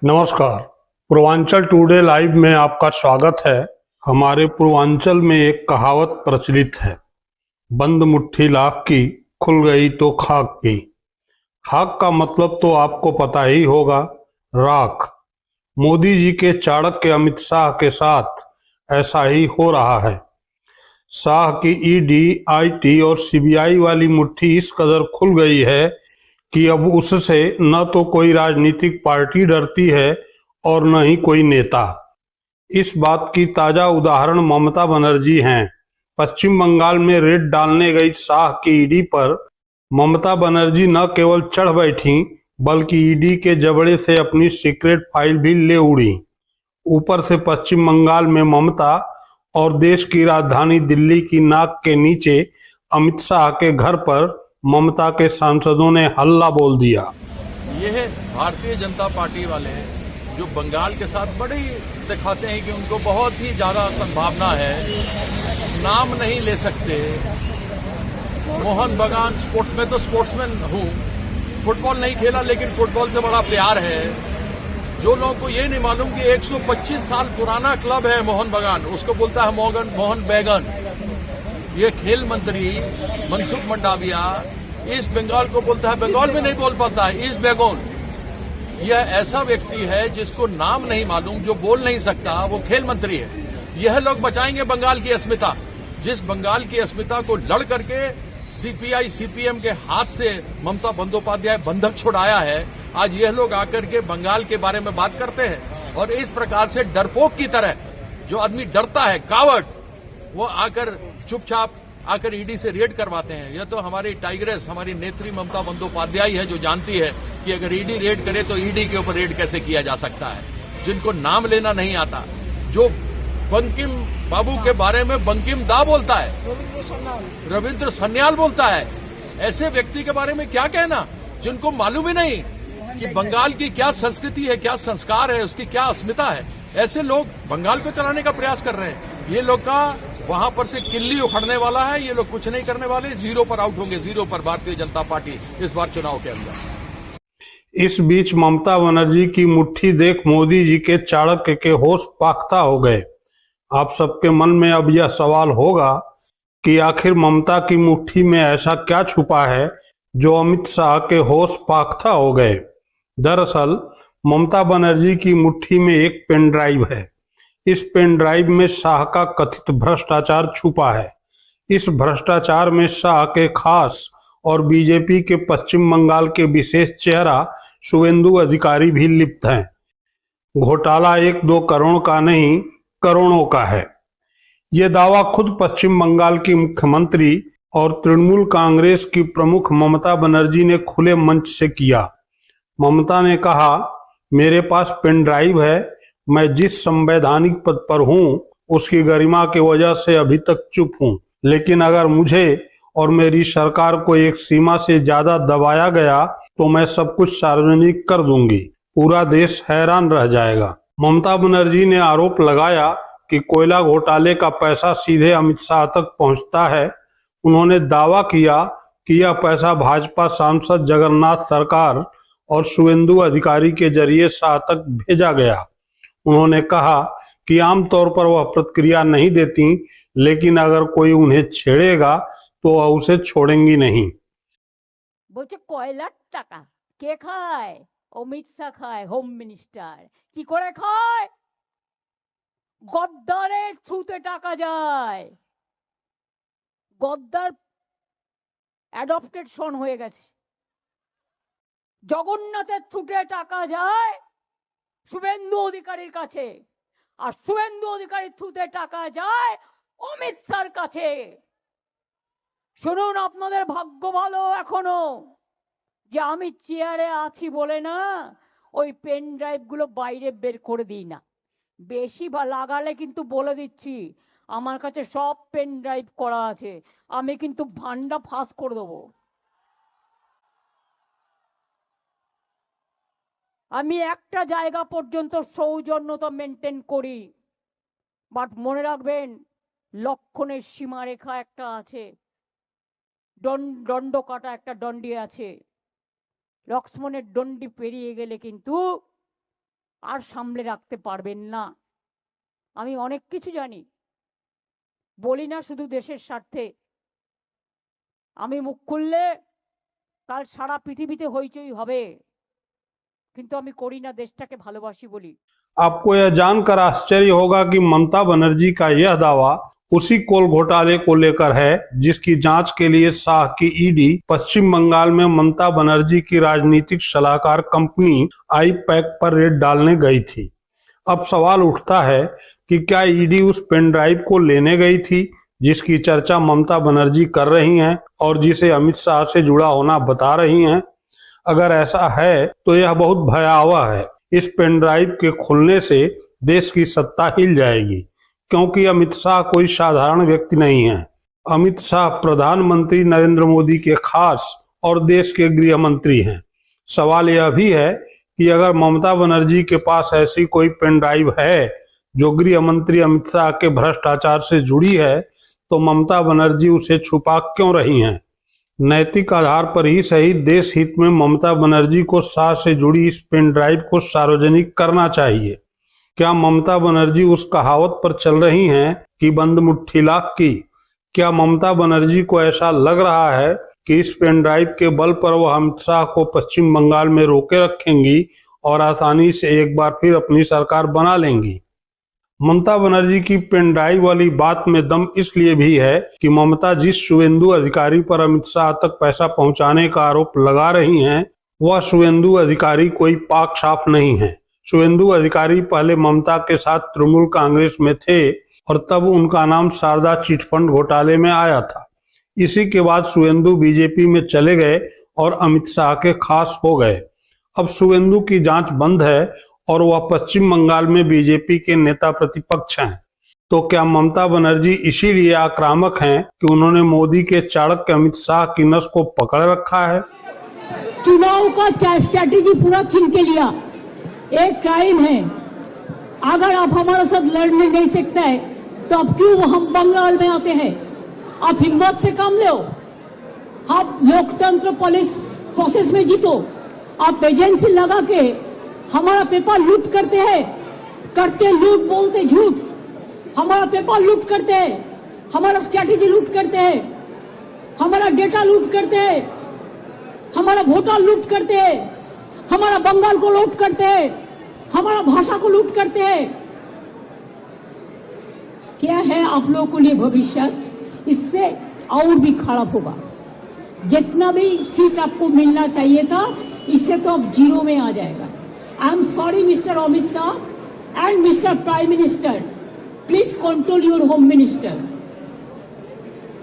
नमस्कार। Purvanchal today live में आपका स्वागत है। हमारे पूर्वांचल में एक कहावत प्रचलित है, बंद मुट्ठी लाख की, खुल गई तो खाक की। खाक का मतलब तो आपको पता ही होगा, राख। मोदी जी के चाणक्य अमित शाह के साथ ऐसा ही हो रहा है। शाह की ईडी, आईटी और सीबीआई वाली मुट्ठी इस कदर खुल गई है कि अब उससे न तो कोई राजनीतिक पार्टी डरती है और न ही कोई नेता। इस बात की ताजा उदाहरण ममता बनर्जी हैं। पश्चिम बंगाल में रेड डालने गई शाह की ईडी पर ममता बनर्जी न केवल चढ़ बैठी, बल्कि ईडी के जबड़े से अपनी सीक्रेट फाइल भी ले उड़ी। ऊपर से पश्चिम बंगाल में ममता और देश की राजधानी दिल्ली की नाक के नीचे अमित शाह के घर पर ममता के सांसदों ने हल्ला बोल दिया। ये भारतीय जनता पार्टी वाले जो बंगाल के साथ बड़ी दिखाते हैं कि उनको बहुत ही ज्यादा संभावना है, नाम नहीं ले सकते। मोहन बगान स्पोर्ट्स में तो स्पोर्ट्समैन हूँ, फुटबॉल नहीं खेला लेकिन फुटबॉल से बड़ा प्यार है। जो लोगों को ये नहीं मालूम कि 125 साल पुराना क्लब है मोहन बगान, उसको बोलता है मोहन बैगन। ये खेल मंत्री मनसुख मंडाविया ईस्ट बंगाल को बोलता है, बंगाल में नहीं बोल पाता है, ईस्ट बंगाल। यह ऐसा व्यक्ति है जिसको नाम नहीं मालूम, जो बोल नहीं सकता, वो खेल मंत्री है। यह लोग बचाएंगे बंगाल की अस्मिता। जिस बंगाल की अस्मिता को लड़ करके सीपीआई सीपीएम के हाथ से ममता बंदोपाध्याय बंधक छुड़ाया है, आज यह लोग आकर के बंगाल के बारे में बात करते हैं। और इस प्रकार से डरपोक की तरह जो आदमी डरता है, कावड़, वो आकर चुपचाप आकर ईडी से रेड करवाते हैं। यह तो हमारी टाइग्रेस, हमारी नेत्री ममता बंदोपाध्याय है जो जानती है कि अगर ईडी रेड करे तो ईडी के ऊपर रेड कैसे किया जा सकता है। जिनको नाम लेना नहीं आता, जो बंकिम बाबू के बारे में बंकिम दा बोलता है, रविंद्र सन्याल बोलता है, ऐसे व्यक्ति के बारे में क्या कहना, जिनको मालूम ही नहीं कि बंगाल की क्या संस्कृति है, क्या संस्कार है, उसकी क्या अस्मिता है। ऐसे लोग बंगाल को चलाने का प्रयास कर रहे हैं। ये लोग का वहां पर से किल्ली उखड़ने वाला है। ये लोग कुछ नहीं करने वाले, जीरो पर आउट होंगे, जीरो पर भारतीय जनता पार्टी इस बार चुनाव के अंदर। इस बीच ममता बनर्जी की मुट्ठी देख मोदी जी के चाणक्य के होश पाख्ता हो गए। आप सबके मन में अब यह सवाल होगा कि आखिर ममता की मुट्ठी में ऐसा क्या छुपा है जो अमित शाह के होश पाख्ता हो गए। दरअसल ममता बनर्जी की मुट्ठी में एक पेन ड्राइव है। इस पेन ड्राइव में शाह का कथित भ्रष्टाचार छुपा है। इस भ्रष्टाचार में शाह के खास और बीजेपी के पश्चिम बंगाल के विशेष चेहरा शुवेंदु अधिकारी भी लिप्त हैं। घोटाला 1-2 करोड़ का नहीं, करोड़ों का है। यह दावा खुद पश्चिम बंगाल की मुख्यमंत्री और तृणमूल कांग्रेस की प्रमुख ममता बनर्जी ने खुले मंच से किया। ममता ने कहा, मेरे पास पेन ड्राइव है, मैं जिस संवैधानिक पद पर हूं उसकी गरिमा की वजह से अभी तक चुप हूं, लेकिन अगर मुझे और मेरी सरकार को एक सीमा से ज्यादा दबाया गया तो मैं सब कुछ सार्वजनिक कर दूंगी, पूरा देश हैरान रह जाएगा। ममता बनर्जी ने आरोप लगाया कि कोयला घोटाले का पैसा सीधे अमित शाह तक पहुंचता है। उन्होंने दावा किया कि यह पैसा भाजपा सांसद जगन्नाथ सरकार और शुवेंदु अधिकारी के जरिए शाह तक भेजा गया। उन्होंने कहा कि आमतौर पर वह प्रतिक्रिया नहीं देती, लेकिन अगर कोई उन्हें छेड़ेगा तो वह उसे छोड़ेंगी नहीं। বলছে কয়লার টাকা কে খায়? অমিত শাহ খায়, হোম মিনিস্টার। কি করে খায়? গদ্দারের থ্রুতে টাকা যায়। গদ্দার অ্যাডপ্টেড সন হয়ে গেছে। জগন্নাথের থ্রুতে টাকা যায় শুভেন্দু অধিকারীর কাছে, আর শুভেন্দু অধিকারীর থ্রুতে টাকা যায় অমিত শাহর কাছে। শুনুন, আপনাদের ভাগ্য ভালো এখনো যে আমি চেয়ারে আছি বলে না ওই পেন ড্রাইভ গুলো বাইরে বের করে দিই না। বেশি লাগালে কিন্তু বলে দিচ্ছি, আমার কাছে সব পেন ড্রাইভ করা আছে, আমি কিন্তু ভান্ডা ফাঁস করে দেবো। আমি একটা জায়গা পর্যন্ত সৌজন্যতা মেনটেন করি, বাট মনে রাখবেন লক্ষণের সীমারেখা একটা আছে, দণ্ড কাটা একটা দণ্ডি আছে। লক্ষ্মণের দণ্ডি পেরিয়ে গেলে কিন্তু আর সামলে রাখতে পারবেন না। আমি অনেক কিছু জানি, বলি না শুধু দেশের স্বার্থে। আমি মুখ খুললে কাল সারা পৃথিবীতে হইচই হবে, কিন্তু আমি করি না, দেশটাকে ভালোবাসি বলি। आपको यह जानकर आश्चर्य होगा कि ममता बनर्जी का यह दावा उसी कोल घोटाले को लेकर है जिसकी जांच के लिए शाह की ईडी पश्चिम बंगाल में ममता बनर्जी की राजनीतिक सलाहकार कंपनी आईपैक पर रेड डालने गई थी। अब सवाल उठता है कि क्या ईडी उस पेन ड्राइव को लेने गई थी जिसकी चर्चा ममता बनर्जी कर रही हैं और जिसे अमित शाह से जुड़ा होना बता रही हैं? अगर ऐसा है तो यह बहुत भयावह है। इस पेन ड्राइव के खुलने से देश की सत्ता हिल जाएगी, क्योंकि अमित शाह कोई साधारण व्यक्ति नहीं है। अमित शाह प्रधानमंत्री नरेंद्र मोदी के खास और देश के गृह मंत्री हैं। सवाल यह भी है कि अगर ममता बनर्जी के पास ऐसी कोई पेन ड्राइव है जो गृह मंत्री अमित शाह के भ्रष्टाचार से जुड़ी है, तो ममता बनर्जी उसे छुपा क्यों रही हैं? नैतिक आधार पर ही सही, देश हित में ममता बनर्जी को शाह से जुड़ी इस पेन ड्राइव को सार्वजनिक करना चाहिए। क्या ममता बनर्जी उस कहावत पर चल रही हैं कि बंद मुट्ठी लाख की? क्या ममता बनर्जी को ऐसा लग रहा है कि इस पेन ड्राइव के बल पर वह अमित शाह को पश्चिम बंगाल में रोके रखेंगी और आसानी से एक बार फिर अपनी सरकार बना लेंगी? ममता बनर्जी की पेन ड्राइव वाली बात में दम इसलिए भी है कि ममता जिस शुवेंदु अधिकारी पर अमित शाह तक पैसा पहुंचाने का आरोप लगा रही हैं, वह शुवेंदु अधिकारी कोई पाक साफ नहीं है। शुवेंदु अधिकारी पहले ममता के साथ तृणमूल कांग्रेस में थे और तब उनका नाम शारदा चिटफंड घोटाले में आया था। इसी के बाद शुवेंदु बीजेपी में चले गए और अमित शाह के खास हो गए। अब शुवेंदु की जांच बंद है और वह पश्चिम बंगाल में बीजेपी के नेता प्रतिपक्ष हैं। तो क्या ममता बनर्जी इसीलिए आक्रामक हैं कि उन्होंने मोदी के चाणक्य अमित शाह की नस को पकड़ रखा है? चुनाव का स्ट्रैटेजी पूरा छीन के लिया, एक क्राइम है। अगर आप हमारे साथ लड़ने नहीं सकते हैं तो अब क्यों हम बंगाल में आते हैं? आप हिम्मत से काम लो, आप लोकतंत्र पुलिस प्रोसेस में जीतो। आप एजेंसी लगा के हमारा पेपर लूट करते हैं, करते लूट बोलते झूठ। हमारा पेपर लूट करते हैं, हमारा स्ट्रैटेजी लूट करते हैं, हमारा डेटा लूट करते हैं, हमारा वोटर लूट करते हैं, हमारा बंगाल को लूट करते हैं, हमारा भाषा को लूट करते हैं। क्या है आप लोगों के लिए भविष्य? इससे और भी खराब होगा। जितना भी सीट आपको मिलना चाहिए था, इससे तो अब जीरो में आ जाएगा। I am sorry, Mr. Amit Shah and Mr. Prime Minister. Please control your Home Minister.